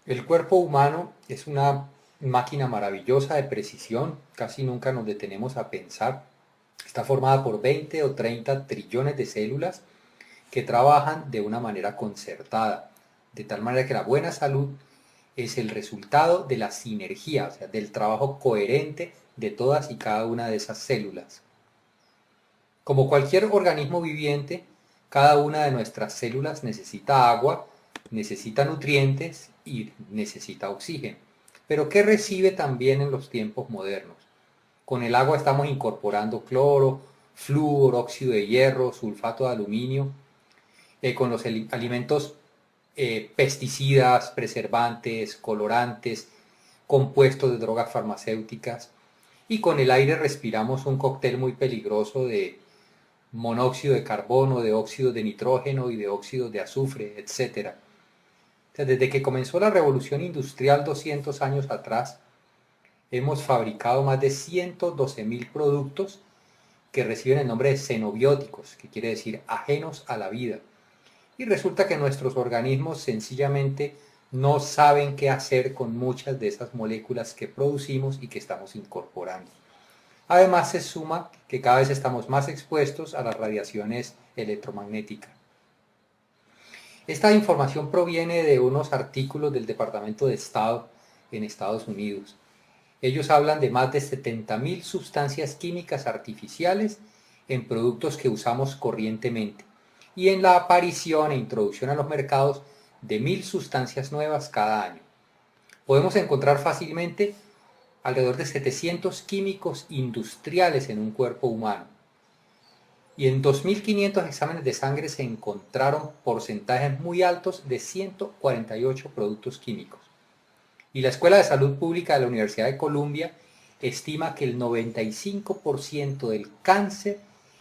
El cuerpo humano es una máquina maravillosa de precisión, casi nunca nos detenemos a pensar. Está formada por 20 o 30 trillones de células que trabajan de una manera concertada, de tal manera que la buena salud es el resultado de la sinergia, o sea, del trabajo coherente de todas y cada una de esas células. Como cualquier organismo viviente, cada una de nuestras células necesita agua, necesita nutrientes y necesita oxígeno. Pero ¿qué recibe también en los tiempos modernos? Con el agua estamos incorporando cloro, flúor, óxido de hierro, sulfato de aluminio. Con los alimentos pesticidas, preservantes, colorantes, compuestos de drogas farmacéuticas. Y con el aire respiramos un cóctel muy peligroso de monóxido de carbono, de óxido de nitrógeno y de óxido de azufre, etc. O sea, desde que comenzó la revolución industrial 200 años atrás, hemos fabricado más de 112.000 productos que reciben el nombre de xenobióticos, que quiere decir ajenos a la vida. Y resulta que nuestros organismos sencillamente no saben qué hacer con muchas de esas moléculas que producimos y que estamos incorporando. Además se suma que cada vez estamos más expuestos a las radiaciones electromagnéticas. Esta información proviene de unos artículos del Departamento de Estado en Estados Unidos. Ellos hablan de más de 70.000 sustancias químicas artificiales en productos que usamos corrientemente y en la aparición e introducción a los mercados de 1.000 sustancias nuevas cada año. Podemos encontrar fácilmente alrededor de 700 químicos industriales en un cuerpo humano. Y en 2.500 exámenes de sangre se encontraron porcentajes muy altos de 148 productos químicos. Y la Escuela de Salud Pública de la Universidad de Columbia estima que el 95% del cáncer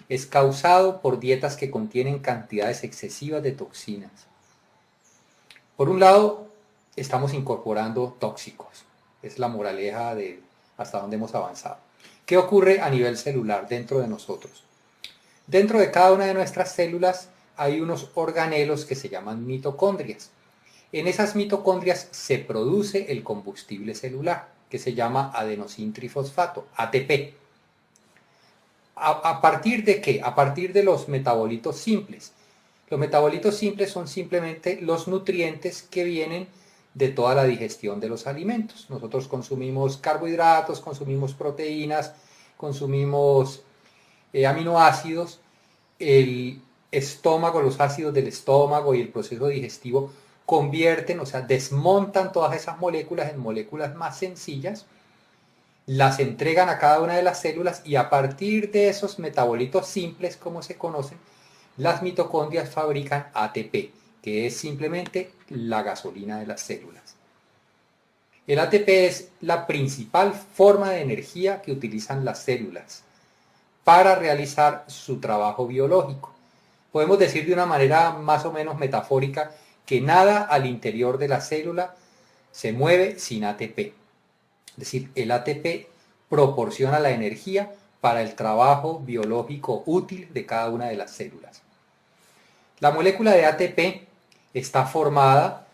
es causado por dietas que contienen cantidades excesivas de toxinas. Por un lado, estamos incorporando tóxicos. Es la moraleja de hasta dónde hemos avanzado. ¿Qué ocurre a nivel celular dentro de nosotros? Dentro de cada una de nuestras células hay unos organelos que se llaman mitocondrias. En esas mitocondrias se produce el combustible celular, que se llama adenosintrifosfato, ATP. ¿A partir de qué? A partir de los metabolitos simples. Los metabolitos simples son simplemente los nutrientes que vienen de toda la digestión de los alimentos. Nosotros consumimos carbohidratos, consumimos proteínas, consumimos aminoácidos. El estómago, los ácidos del estómago y el proceso digestivo convierten, o sea, desmontan todas esas moléculas en moléculas más sencillas, las entregan a cada una de las células y a partir de esos metabolitos simples, como se conocen, las mitocondrias fabrican ATP, que es simplemente la gasolina de las células. El ATP es la principal forma de energía que utilizan las células para realizar su trabajo biológico. Podemos decir de una manera más o menos metafórica que nada al interior de la célula se mueve sin ATP. Es decir, el ATP proporciona la energía para el trabajo biológico útil de cada una de las células. La molécula de ATP está formada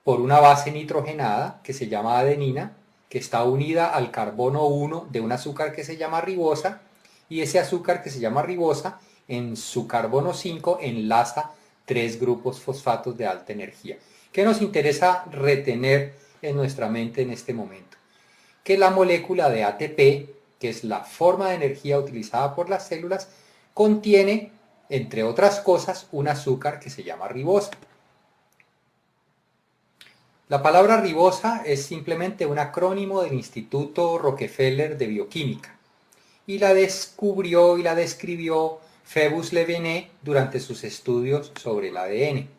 por una base nitrogenada que se llama adenina, que está unida al carbono 1 de un azúcar que se llama ribosa, y ese azúcar que se llama ribosa en su carbono 5 enlaza 3 grupos fosfatos de alta energía. ¿Qué nos interesa retener en nuestra mente en este momento? Que la molécula de ATP, que es la forma de energía utilizada por las células, contiene, entre otras cosas, un azúcar que se llama ribosa. La palabra ribosa es simplemente un acrónimo del Instituto Rockefeller de Bioquímica y la descubrió y la describió Phoebus Lejeune durante sus estudios sobre el ADN.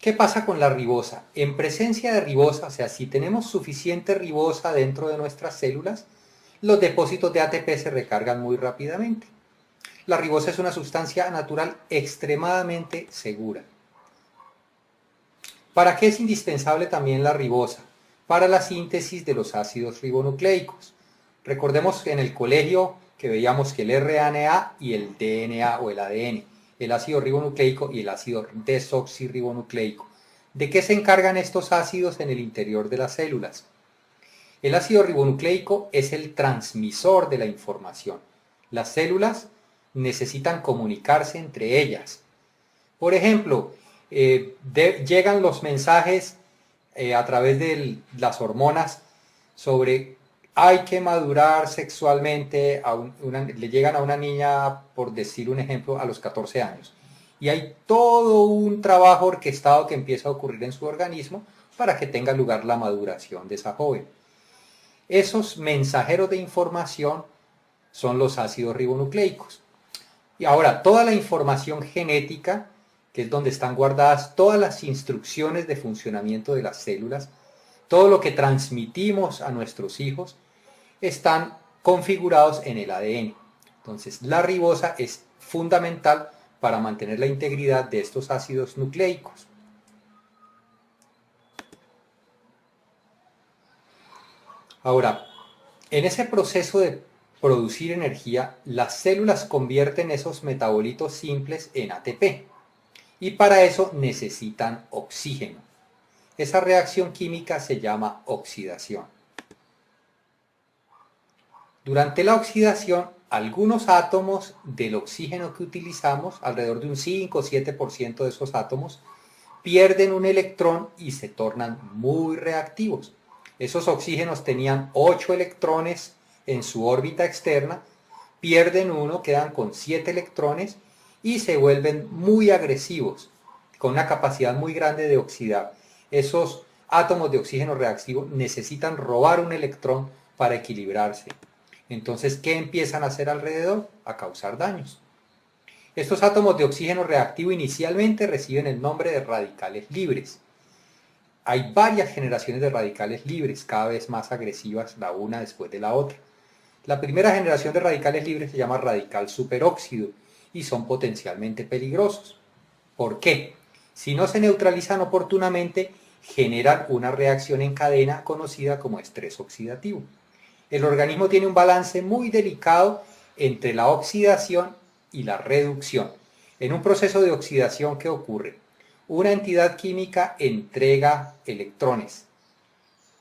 ¿Qué pasa con la ribosa? En presencia de ribosa, o sea, si tenemos suficiente ribosa dentro de nuestras células, los depósitos de ATP se recargan muy rápidamente. La ribosa es una sustancia natural extremadamente segura. ¿Para qué es indispensable también la ribosa? Para la síntesis de los ácidos ribonucleicos. Recordemos en el colegio que veíamos que el RNA y el DNA o el ADN, el ácido ribonucleico y el ácido desoxirribonucleico. ¿De qué se encargan estos ácidos en el interior de las células? El ácido ribonucleico es el transmisor de la información. Las células necesitan comunicarse entre ellas. Por ejemplo, llegan los mensajes a través de las hormonas sobre hay que madurar sexualmente, le llegan a una niña, por decir un ejemplo, a los 14 años. Y hay todo un trabajo orquestado que empieza a ocurrir en su organismo para que tenga lugar la maduración de esa joven. Esos mensajeros de información son los ácidos ribonucleicos. Y ahora, toda la información genética, que es donde están guardadas todas las instrucciones de funcionamiento de las células, todo lo que transmitimos a nuestros hijos, están configurados en el ADN. Entonces, la ribosa es fundamental para mantener la integridad de estos ácidos nucleicos. Ahora, en ese proceso de producir energía, las células convierten esos metabolitos simples en ATP y para eso necesitan oxígeno. Esa reacción química se llama oxidación. Durante la oxidación, algunos átomos del oxígeno que utilizamos, alrededor de un 5 o 7% de esos átomos, pierden un electrón y se tornan muy reactivos. Esos oxígenos tenían 8 electrones en su órbita externa, pierden uno, quedan con 7 electrones y se vuelven muy agresivos, con una capacidad muy grande de oxidar. Esos átomos de oxígeno reactivo necesitan robar un electrón para equilibrarse. Entonces, ¿qué empiezan a hacer alrededor? A causar daños. Estos átomos de oxígeno reactivo inicialmente reciben el nombre de radicales libres. Hay varias generaciones de radicales libres, cada vez más agresivas la una después de la otra. La primera generación de radicales libres se llama radical superóxido y son potencialmente peligrosos. ¿Por qué? Si no se neutralizan oportunamente, generan una reacción en cadena conocida como estrés oxidativo. El organismo tiene un balance muy delicado entre la oxidación y la reducción. En un proceso de oxidación, ¿qué ocurre? Una entidad química entrega electrones,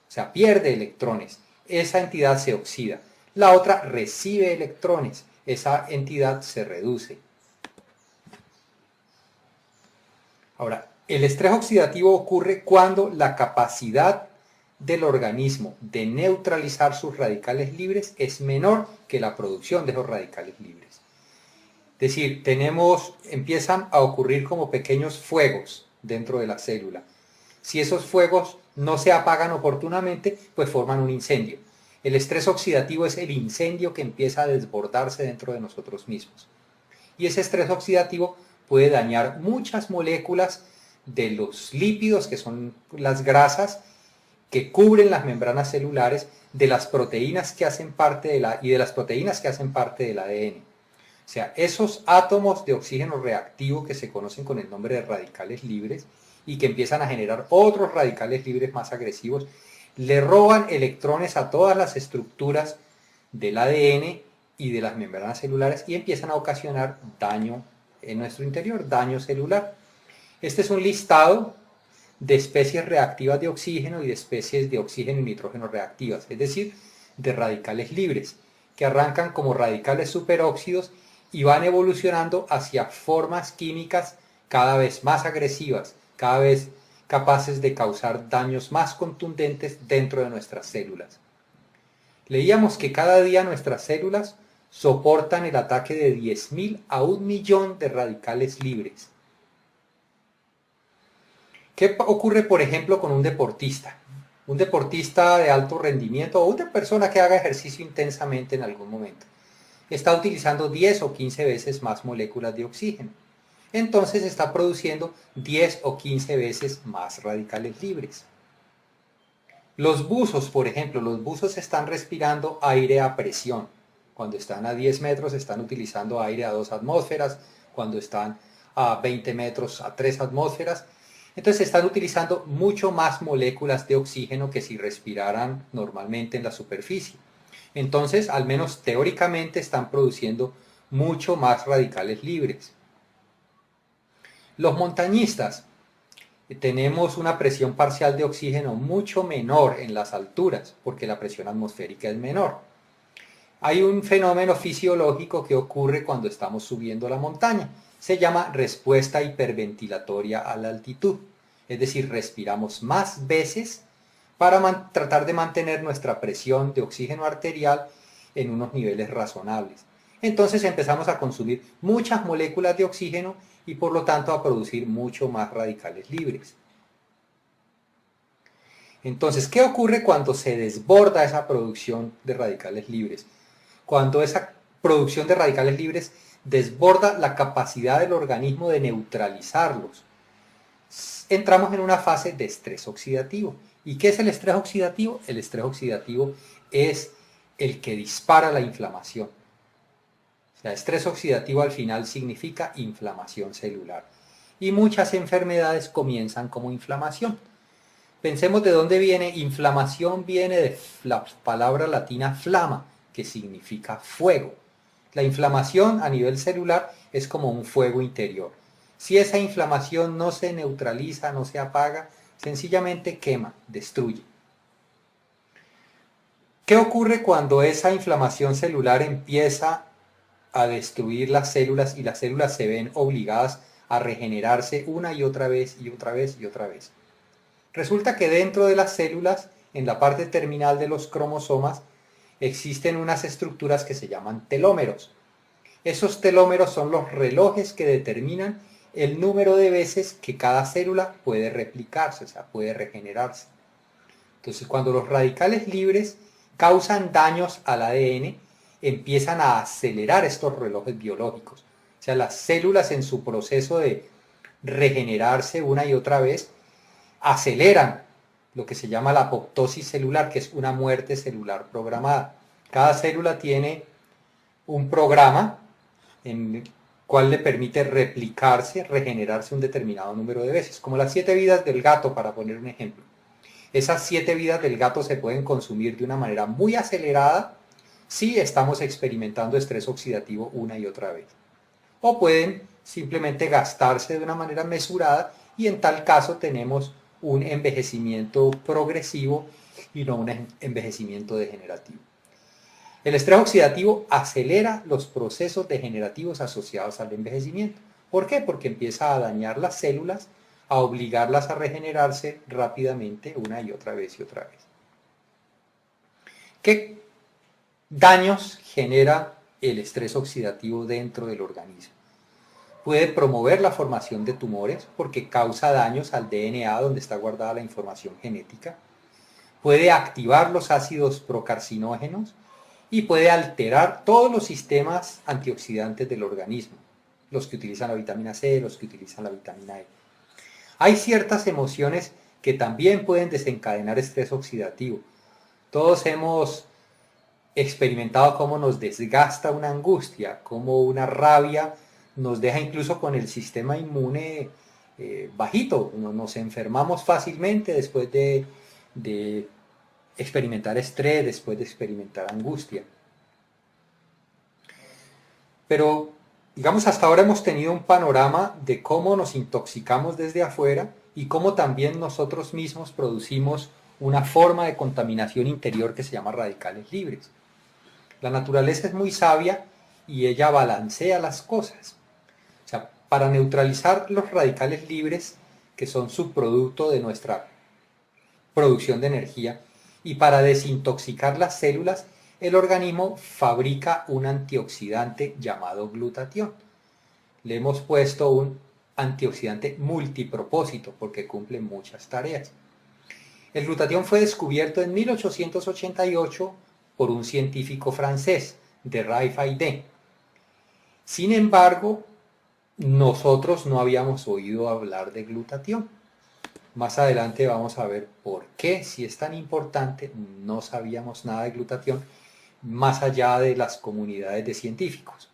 o sea, pierde electrones. Esa entidad se oxida. La otra recibe electrones. Esa entidad se reduce. Ahora, el estrés oxidativo ocurre cuando la capacidad del organismo de neutralizar sus radicales libres es menor que la producción de esos radicales libres. Es decir, empiezan a ocurrir como pequeños fuegos dentro de la célula. Si esos fuegos no se apagan oportunamente, pues forman un incendio. El estrés oxidativo es el incendio que empieza a desbordarse dentro de nosotros mismos. Y ese estrés oxidativo puede dañar muchas moléculas de los lípidos, que son las grasas que cubren las membranas celulares, de las proteínas que hacen parte y de las proteínas que hacen parte del ADN. O sea, esos átomos de oxígeno reactivo que se conocen con el nombre de radicales libres y que empiezan a generar otros radicales libres más agresivos, le roban electrones a todas las estructuras del ADN y de las membranas celulares y empiezan a ocasionar daño en nuestro interior, daño celular. Este es un listado de especies reactivas de oxígeno y de especies de oxígeno y nitrógeno reactivas, es decir, de radicales libres, que arrancan como radicales superóxidos y van evolucionando hacia formas químicas cada vez más agresivas, cada vez capaces de causar daños más contundentes dentro de nuestras células. Leíamos que cada día nuestras células soportan el ataque de 10.000 a 1.000.000 de radicales libres. ¿Qué ocurre, por ejemplo, con un deportista? Un deportista de alto rendimiento o una persona que haga ejercicio intensamente en algún momento está utilizando 10 o 15 veces más moléculas de oxígeno. Entonces está produciendo 10 o 15 veces más radicales libres. Los buzos, por ejemplo, los buzos están respirando aire a presión. Cuando están a 10 metros están utilizando aire a 2 atmósferas, cuando están a 20 metros a 3 atmósferas. Entonces están utilizando mucho más moléculas de oxígeno que si respiraran normalmente en la superficie. Entonces, al menos teóricamente, están produciendo mucho más radicales libres. Los montañistas tenemos una presión parcial de oxígeno mucho menor en las alturas, porque la presión atmosférica es menor. Hay un fenómeno fisiológico que ocurre cuando estamos subiendo la montaña. Se llama respuesta hiperventilatoria a la altitud. Es decir, respiramos más veces para tratar de mantener nuestra presión de oxígeno arterial en unos niveles razonables. Entonces empezamos a consumir muchas moléculas de oxígeno y por lo tanto a producir mucho más radicales libres. Entonces, ¿qué ocurre cuando se desborda esa producción de radicales libres? Cuando esa producción de radicales libres desborda la capacidad del organismo de neutralizarlos, entramos en una fase de estrés oxidativo. ¿Y qué es el estrés oxidativo? El estrés oxidativo es el que dispara la inflamación. O sea, estrés oxidativo al final significa inflamación celular. Y muchas enfermedades comienzan como inflamación. Pensemos de dónde viene. Inflamación viene de la palabra latina flama, que significa fuego. La inflamación a nivel celular es como un fuego interior. Si esa inflamación no se neutraliza, no se apaga, sencillamente quema, destruye. ¿Qué ocurre cuando esa inflamación celular empieza a destruir las células y las células se ven obligadas a regenerarse una y otra vez y otra vez y otra vez? Resulta que dentro de las células, en la parte terminal de los cromosomas, existen unas estructuras que se llaman telómeros. Esos telómeros son los relojes que determinan el número de veces que cada célula puede replicarse, o sea, puede regenerarse. Entonces, cuando los radicales libres causan daños al ADN, empiezan a acelerar estos relojes biológicos. O sea, las células en su proceso de regenerarse una y otra vez, aceleran lo que se llama la apoptosis celular, que es una muerte celular programada. Cada célula tiene un programa en el cual le permite replicarse, regenerarse un determinado número de veces, como las 7 vidas del gato, para poner un ejemplo. Esas 7 vidas del gato se pueden consumir de una manera muy acelerada si estamos experimentando estrés oxidativo una y otra vez. O pueden simplemente gastarse de una manera mesurada y en tal caso tenemos un envejecimiento progresivo y no un envejecimiento degenerativo. El estrés oxidativo acelera los procesos degenerativos asociados al envejecimiento. ¿Por qué? Porque empieza a dañar las células, a obligarlas a regenerarse rápidamente una y otra vez y otra vez. ¿Qué daños genera el estrés oxidativo dentro del organismo? Puede promover la formación de tumores porque causa daños al DNA donde está guardada la información genética. Puede activar los ácidos procarcinógenos y puede alterar todos los sistemas antioxidantes del organismo, los que utilizan la vitamina C, los que utilizan la vitamina E. Hay ciertas emociones que también pueden desencadenar estrés oxidativo. Todos hemos experimentado cómo nos desgasta una angustia, cómo una rabia nos deja incluso con el sistema inmune bajito. Nos enfermamos fácilmente después de experimentar estrés, después de experimentar angustia. Pero, digamos, hasta ahora hemos tenido un panorama de cómo nos intoxicamos desde afuera y cómo también nosotros mismos producimos una forma de contaminación interior que se llama radicales libres. La naturaleza es muy sabia y ella balancea las cosas. O sea, para neutralizar los radicales libres, que son subproducto de nuestra producción de energía, y para desintoxicar las células, el organismo fabrica un antioxidante llamado glutatión. Le hemos puesto un antioxidante multipropósito porque cumple muchas tareas. El glutatión fue descubierto en 1888 por un científico francés, de Ray-Faidé. Sin embargo, nosotros no habíamos oído hablar de glutatión. Más adelante vamos a ver por qué, si es tan importante, no sabíamos nada de glutatión, más allá de las comunidades de científicos.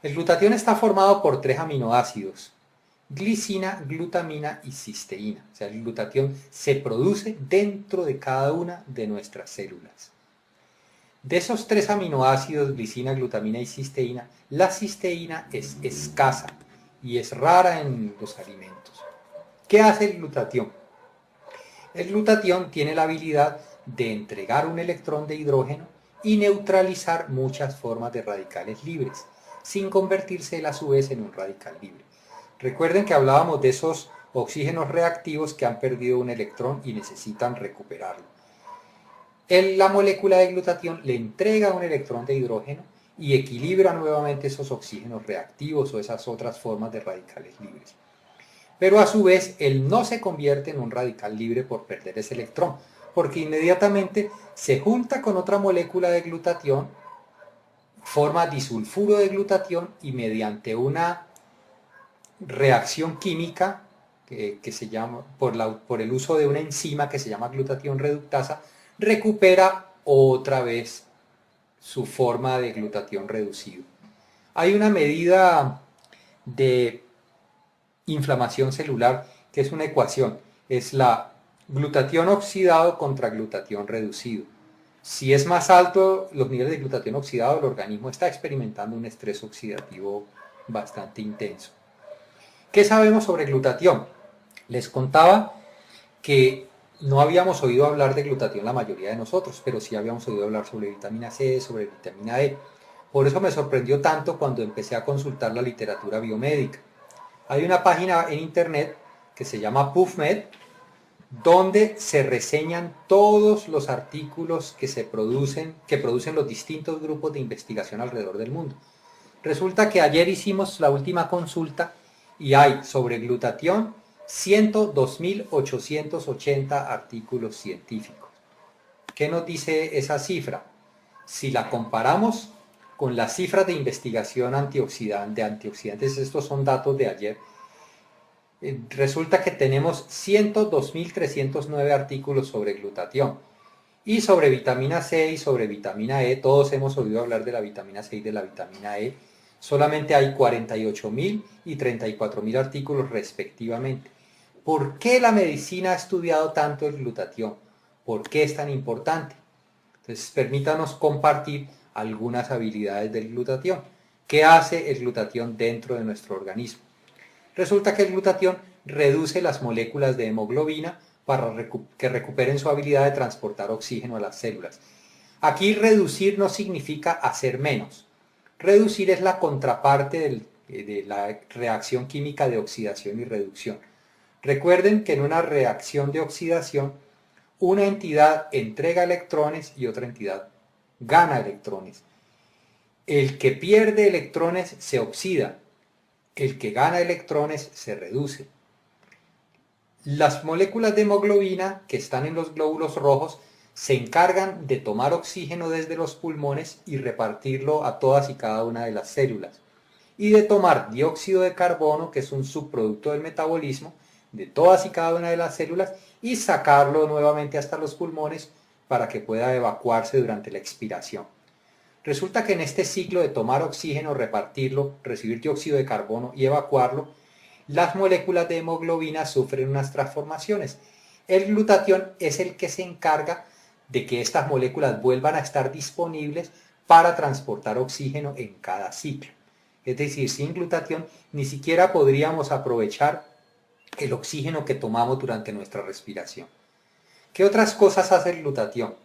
El glutatión está formado por 3 aminoácidos: glicina, glutamina y cisteína. O sea, el glutatión se produce dentro de cada una de nuestras células. De esos 3 aminoácidos, glicina, glutamina y cisteína, la cisteína es escasa y es rara en los alimentos. ¿Qué hace el glutatión? El glutatión tiene la habilidad de entregar un electrón de hidrógeno y neutralizar muchas formas de radicales libres, sin convertirse él a su vez en un radical libre. Recuerden que hablábamos de esos oxígenos reactivos que han perdido un electrón y necesitan recuperarlo. La molécula de glutatión le entrega un electrón de hidrógeno y equilibra nuevamente esos oxígenos reactivos o esas otras formas de radicales libres. Pero a su vez, él no se convierte en un radical libre por perder ese electrón, porque inmediatamente se junta con otra molécula de glutatión, forma disulfuro de glutatión y mediante una reacción química que se llama, por el uso de una enzima que se llama glutatión reductasa, recupera otra vez su forma de glutatión reducido. Hay una medida de inflamación celular que es una ecuación, es la glutatión oxidado contra glutatión reducido. Si es más alto los niveles de glutatión oxidado, el organismo está experimentando un estrés oxidativo bastante intenso. ¿Qué sabemos sobre glutatión? Les contaba que no habíamos oído hablar de glutatión la mayoría de nosotros, pero sí habíamos oído hablar sobre vitamina C, sobre vitamina E. Por eso me sorprendió tanto cuando empecé a consultar la literatura biomédica. Hay una página en internet que se llama PubMed, donde se reseñan todos los artículos que producen los distintos grupos de investigación alrededor del mundo. Resulta que ayer hicimos la última consulta y hay sobre glutatión 102.880 artículos científicos. ¿Qué nos dice esa cifra? Si la comparamos con las cifras de investigación de antioxidantes, estos son datos de ayer, resulta que tenemos 102.309 artículos sobre glutatión. Y sobre vitamina C y sobre vitamina E, todos hemos oído hablar de la vitamina C y de la vitamina E, solamente hay 48.000 y 34.000 artículos respectivamente. ¿Por qué la medicina ha estudiado tanto el glutatión? ¿Por qué es tan importante? Entonces, permítanos compartir algunas habilidades del glutatión. ¿Qué hace el glutatión dentro de nuestro organismo? Resulta que el glutatión reduce las moléculas de hemoglobina para que recuperen su habilidad de transportar oxígeno a las células. Aquí reducir no significa hacer menos. Reducir es la contraparte de la reacción química de oxidación y reducción. Recuerden que en una reacción de oxidación, una entidad entrega electrones y otra entidad gana electrones. El que pierde electrones se oxida, el que gana electrones se reduce. Las moléculas de hemoglobina que están en los glóbulos rojos se encargan de tomar oxígeno desde los pulmones y repartirlo a todas y cada una de las células, y de tomar dióxido de carbono, que es un subproducto del metabolismo, de todas y cada una de las células y sacarlo nuevamente hasta los pulmones para que pueda evacuarse durante la expiración. Resulta que en este ciclo de tomar oxígeno, repartirlo, recibir dióxido de carbono y evacuarlo, las moléculas de hemoglobina sufren unas transformaciones. El glutatión es el que se encarga de que estas moléculas vuelvan a estar disponibles para transportar oxígeno en cada ciclo. Es decir, sin glutatión ni siquiera podríamos aprovechar el oxígeno que tomamos durante nuestra respiración. ¿Qué otras cosas hace el glutatión?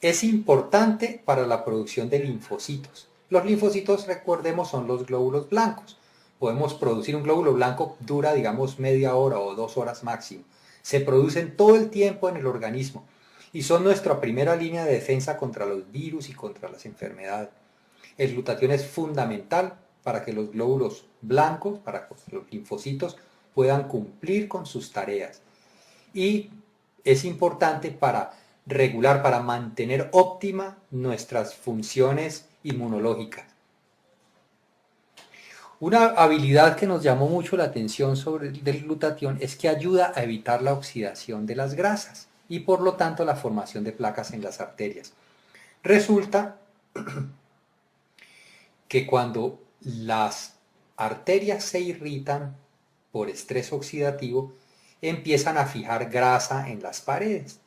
Es importante para la producción de linfocitos. Los linfocitos, recordemos, son los glóbulos blancos. Podemos producir un glóbulo blanco, dura digamos media hora o 2 horas máximo. Se producen todo el tiempo en el organismo y son nuestra primera línea de defensa contra los virus y contra las enfermedades. El glutatión es fundamental para que los glóbulos blancos, para que los linfocitos puedan cumplir con sus tareas. Y es importante para regular, para mantener óptima nuestras funciones inmunológicas. Una habilidad que nos llamó mucho la atención del glutatión es que ayuda a evitar la oxidación de las grasas y por lo tanto la formación de placas en las arterias. Resulta que cuando las arterias se irritan por estrés oxidativo, empiezan a fijar grasa en las paredes.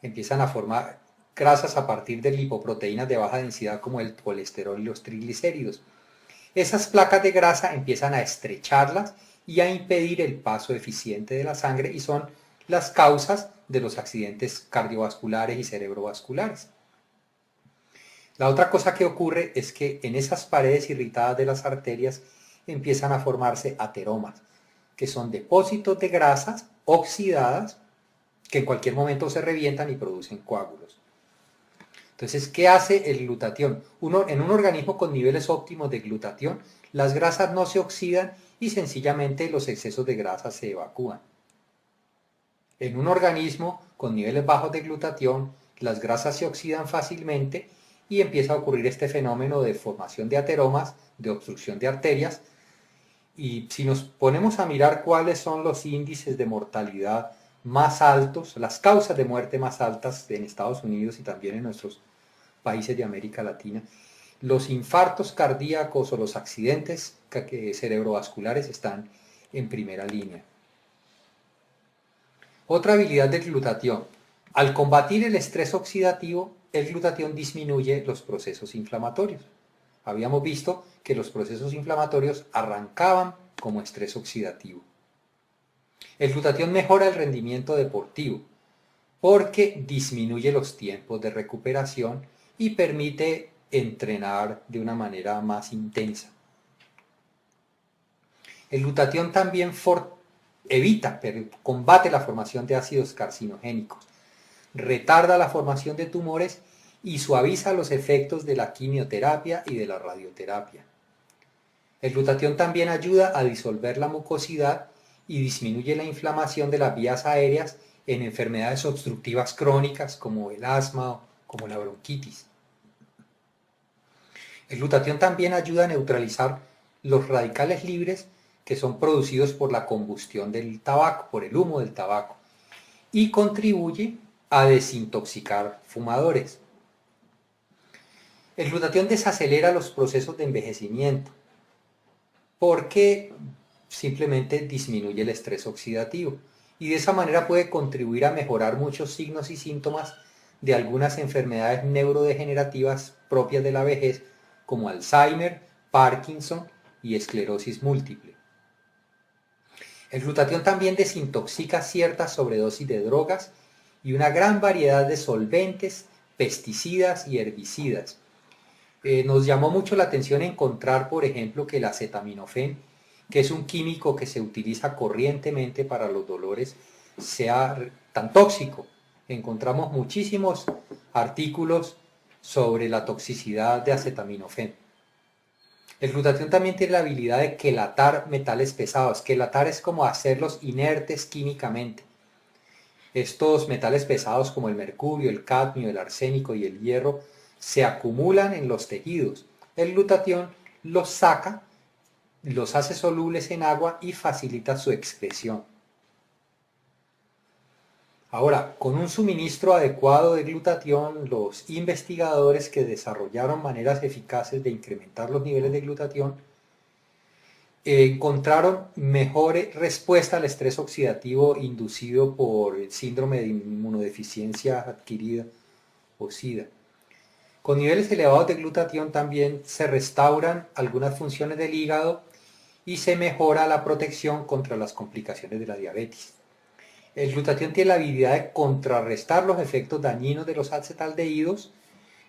Empiezan a formar grasas a partir de lipoproteínas de baja densidad como el colesterol y los triglicéridos. Esas placas de grasa empiezan a estrecharlas y a impedir el paso eficiente de la sangre, y son las causas de los accidentes cardiovasculares y cerebrovasculares. La otra cosa que ocurre es que en esas paredes irritadas de las arterias empiezan a formarse ateromas, que son depósitos de grasas oxidadas que en cualquier momento se revientan y producen coágulos. Entonces, ¿qué hace el glutatión? En un organismo con niveles óptimos de glutatión, las grasas no se oxidan y sencillamente los excesos de grasa se evacúan. En un organismo con niveles bajos de glutatión, las grasas se oxidan fácilmente y empieza a ocurrir este fenómeno de formación de ateromas, de obstrucción de arterias. Y si nos ponemos a mirar cuáles son los índices de mortalidad más altos, las causas de muerte más altas en Estados Unidos y también en nuestros países de América Latina, los infartos cardíacos o los accidentes cerebrovasculares están en primera línea. Otra habilidad del glutatión. Al combatir el estrés oxidativo, el glutatión disminuye los procesos inflamatorios. Habíamos visto que los procesos inflamatorios arrancaban como estrés oxidativo. El glutatión mejora el rendimiento deportivo porque disminuye los tiempos de recuperación y permite entrenar de una manera más intensa. El glutatión también combate la formación de ácidos carcinogénicos, retarda la formación de tumores y suaviza los efectos de la quimioterapia y de la radioterapia. El glutatión también ayuda a disolver la mucosidad y disminuye la inflamación de las vías aéreas en enfermedades obstructivas crónicas como el asma o como la bronquitis. El glutatión también ayuda a neutralizar los radicales libres que son producidos por la combustión del tabaco, por el humo del tabaco, y contribuye a desintoxicar fumadores. El glutatión desacelera los procesos de envejecimiento porque simplemente disminuye el estrés oxidativo y de esa manera puede contribuir a mejorar muchos signos y síntomas de algunas enfermedades neurodegenerativas propias de la vejez como Alzheimer, Parkinson y esclerosis múltiple. El glutatión también desintoxica ciertas sobredosis de drogas y una gran variedad de solventes, pesticidas y herbicidas. Nos llamó mucho la atención encontrar, por ejemplo, que el acetaminofén, que es un químico que se utiliza corrientemente para los dolores, sea tan tóxico. Encontramos muchísimos artículos sobre la toxicidad de acetaminofén. El glutatión también tiene la habilidad de quelatar metales pesados. Quelatar es como hacerlos inertes químicamente. Estos metales pesados como el mercurio, el cadmio, el arsénico y el hierro se acumulan en los tejidos. El glutatión los saca, los hace solubles en agua y facilita su excreción. Ahora, con un suministro adecuado de glutatión, los investigadores que desarrollaron maneras eficaces de incrementar los niveles de glutatión encontraron mejor respuesta al estrés oxidativo inducido por el síndrome de inmunodeficiencia adquirida o SIDA. Con niveles elevados de glutatión también se restauran algunas funciones del hígado y se mejora la protección contra las complicaciones de la diabetes. El glutatión tiene la habilidad de contrarrestar los efectos dañinos de los acetaldehídos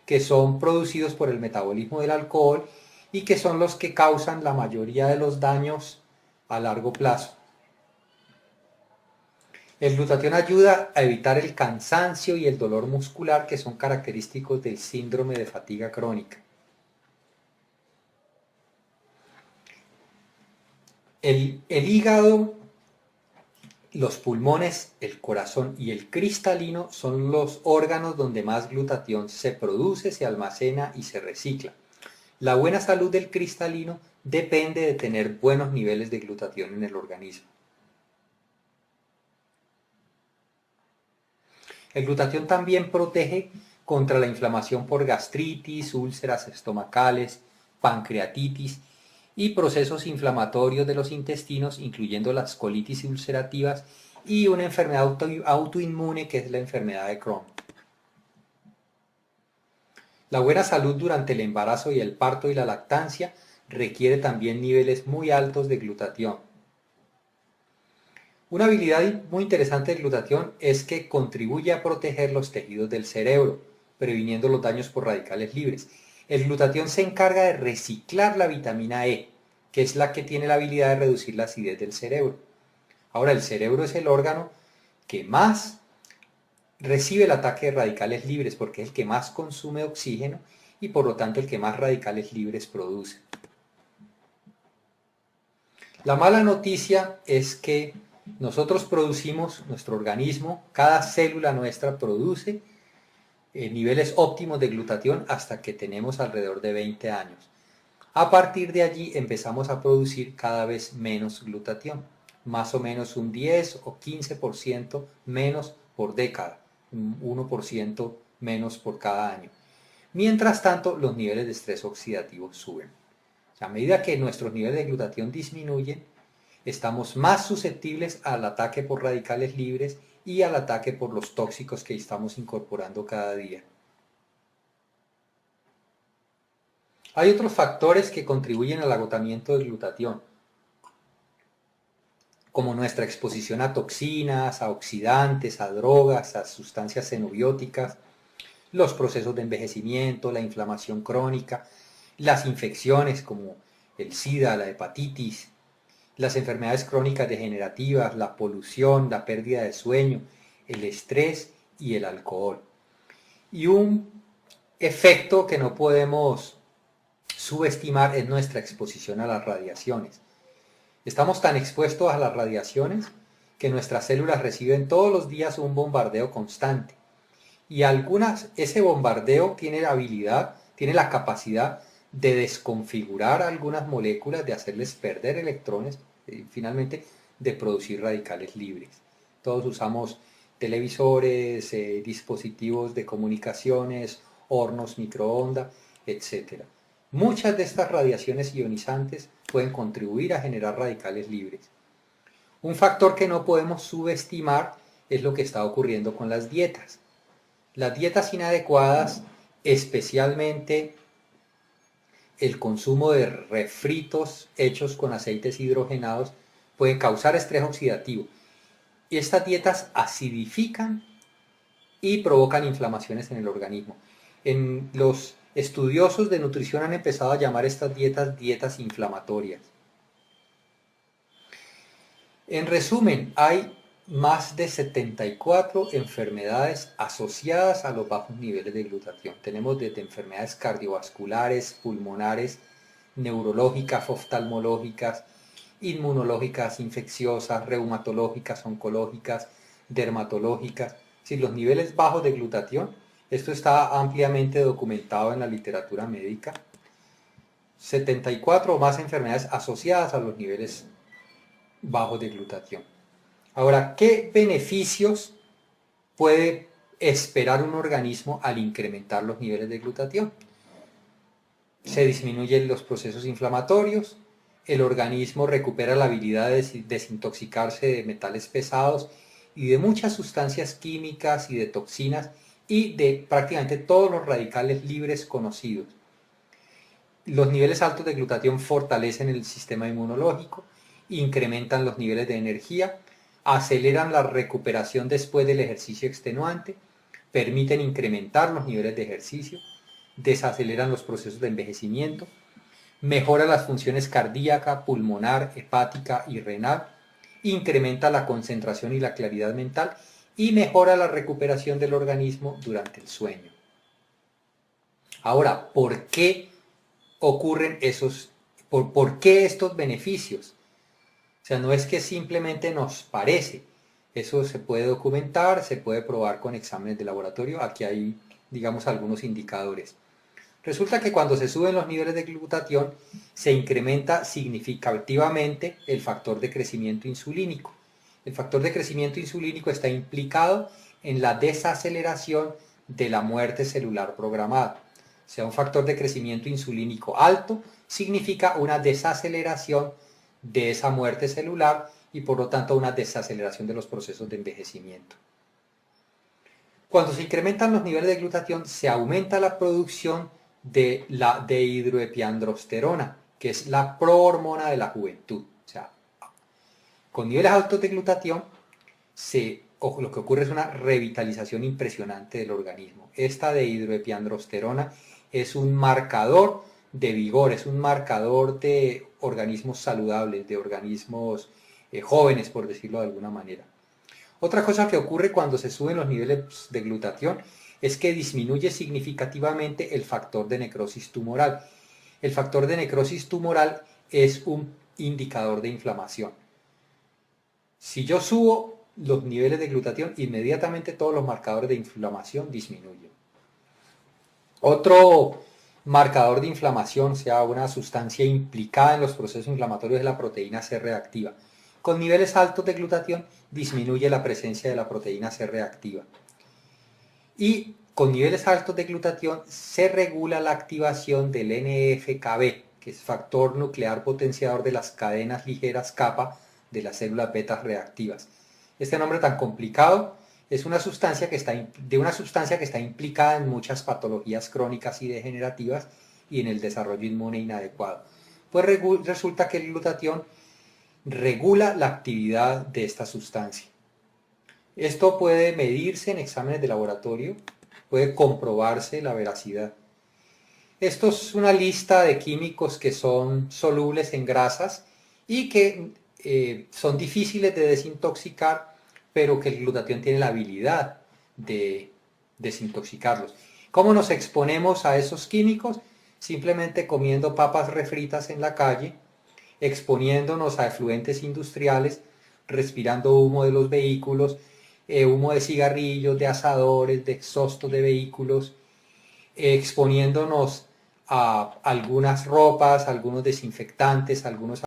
que son producidos por el metabolismo del alcohol y que son los que causan la mayoría de los daños a largo plazo. El glutatión ayuda a evitar el cansancio y el dolor muscular que son característicos del síndrome de fatiga crónica. El hígado, los pulmones, el corazón y el cristalino son los órganos donde más glutatión se produce, se almacena y se recicla. La buena salud del cristalino depende de tener buenos niveles de glutatión en el organismo. El glutatión también protege contra la inflamación por gastritis, úlceras estomacales, pancreatitis y procesos inflamatorios de los intestinos, incluyendo las colitis ulcerativas y una enfermedad autoinmune que es la enfermedad de Crohn. La buena salud durante el embarazo y el parto y la lactancia requiere también niveles muy altos de glutatión. Una habilidad muy interesante del glutatión es que contribuye a proteger los tejidos del cerebro, previniendo los daños por radicales libres. El glutatión se encarga de reciclar la vitamina E, que es la que tiene la habilidad de reducir la acidez del cerebro. Ahora, el cerebro es el órgano que más recibe el ataque de radicales libres porque es el que más consume oxígeno y por lo tanto el que más radicales libres produce. La mala noticia es que nosotros producimos, nuestro organismo, cada célula nuestra produce niveles óptimos de glutatión hasta que tenemos alrededor de 20 años. A partir de allí empezamos a producir cada vez menos glutatión, más o menos un 10 o 15% menos por década, un 1% menos por cada año. Mientras tanto, los niveles de estrés oxidativo suben. A medida que nuestros niveles de glutatión disminuyen, estamos más susceptibles al ataque por radicales libres y al ataque por los tóxicos que estamos incorporando cada día. Hay otros factores que contribuyen al agotamiento del glutatión, como nuestra exposición a toxinas, a oxidantes, a drogas, a sustancias xenobióticas, los procesos de envejecimiento, la inflamación crónica, las infecciones como el SIDA, la hepatitis, las enfermedades crónicas degenerativas, la polución, la pérdida de sueño, el estrés y el alcohol. Y un efecto que no podemos subestimar es nuestra exposición a las radiaciones. Estamos tan expuestos a las radiaciones que nuestras células reciben todos los días un bombardeo constante. Y ese bombardeo tiene la capacidad de desconfigurar algunas moléculas, de hacerles perder electrones, finalmente de producir radicales libres. Todos usamos televisores, dispositivos de comunicaciones, hornos, microondas, etc. Muchas de estas radiaciones ionizantes pueden contribuir a generar radicales libres. Un factor que no podemos subestimar es lo que está ocurriendo con las dietas. Las dietas inadecuadas, especialmente el consumo de refritos hechos con aceites hidrogenados, pueden causar estrés oxidativo. Y estas dietas acidifican y provocan inflamaciones en el organismo. Los estudiosos de nutrición han empezado a llamar estas dietas inflamatorias. En resumen, hay más de 74 enfermedades asociadas a los bajos niveles de glutatión. Tenemos desde enfermedades cardiovasculares, pulmonares, neurológicas, oftalmológicas, inmunológicas, infecciosas, reumatológicas, oncológicas, dermatológicas. Si los niveles bajos de glutatión, esto está ampliamente documentado en la literatura médica, 74 o más enfermedades asociadas a los niveles bajos de glutatión. Ahora, ¿qué beneficios puede esperar un organismo al incrementar los niveles de glutatión? Se disminuyen los procesos inflamatorios, el organismo recupera la habilidad de desintoxicarse de metales pesados y de muchas sustancias químicas y de toxinas y de prácticamente todos los radicales libres conocidos. Los niveles altos de glutatión fortalecen el sistema inmunológico, incrementan los niveles de energía, aceleran la recuperación después del ejercicio extenuante, permiten incrementar los niveles de ejercicio, desaceleran los procesos de envejecimiento, mejora las funciones cardíaca, pulmonar, hepática y renal, incrementa la concentración y la claridad mental y mejora la recuperación del organismo durante el sueño. Ahora, ¿por qué ocurren por qué estos beneficios? O sea, no es que simplemente nos parece, eso se puede documentar, se puede probar con exámenes de laboratorio, aquí hay, digamos, algunos indicadores. Resulta que cuando se suben los niveles de glutatión, se incrementa significativamente el factor de crecimiento insulínico. El factor de crecimiento insulínico está implicado en la desaceleración de la muerte celular programada. O sea, un factor de crecimiento insulínico alto significa una desaceleración de esa muerte celular y por lo tanto una desaceleración de los procesos de envejecimiento. Cuando se incrementan los niveles de glutatión, se aumenta la producción de la dehidroepiandrosterona, que es la prohormona de la juventud. O sea, Con niveles altos de glutatión, lo que ocurre es una revitalización impresionante del organismo. Esta dehidroepiandrosterona es un marcador de vigor, es un marcador de organismos saludables, de organismos jóvenes, por decirlo de alguna manera. Otra cosa que ocurre cuando se suben los niveles de glutatión es que disminuye significativamente el factor de necrosis tumoral. El factor de necrosis tumoral es un indicador de inflamación. Si yo subo los niveles de glutatión, inmediatamente todos los marcadores de inflamación disminuyen. Otro marcador de inflamación, o sea, una sustancia implicada en los procesos inflamatorios, es la proteína C reactiva. Con niveles altos de glutatión disminuye la presencia de la proteína C reactiva. Y con niveles altos de glutatión se regula la activación del NF-κB, que es factor nuclear potenciador de las cadenas ligeras kappa de las células beta reactivas. Este nombre tan complicado es una sustancia que está implicada en muchas patologías crónicas y degenerativas y en el desarrollo inmune inadecuado. Pues resulta que el glutatión regula la actividad de esta sustancia. Esto puede medirse en exámenes de laboratorio, puede comprobarse la veracidad. Esto es una lista de químicos que son solubles en grasas y que son difíciles de desintoxicar, pero que el glutatión tiene la habilidad de desintoxicarlos. ¿Cómo nos exponemos a esos químicos? Simplemente comiendo papas refritas en la calle, exponiéndonos a efluentes industriales, respirando humo de los vehículos, humo de cigarrillos, de asadores, de exhaustos de vehículos, exponiéndonos a algunas ropas, algunos desinfectantes, algunos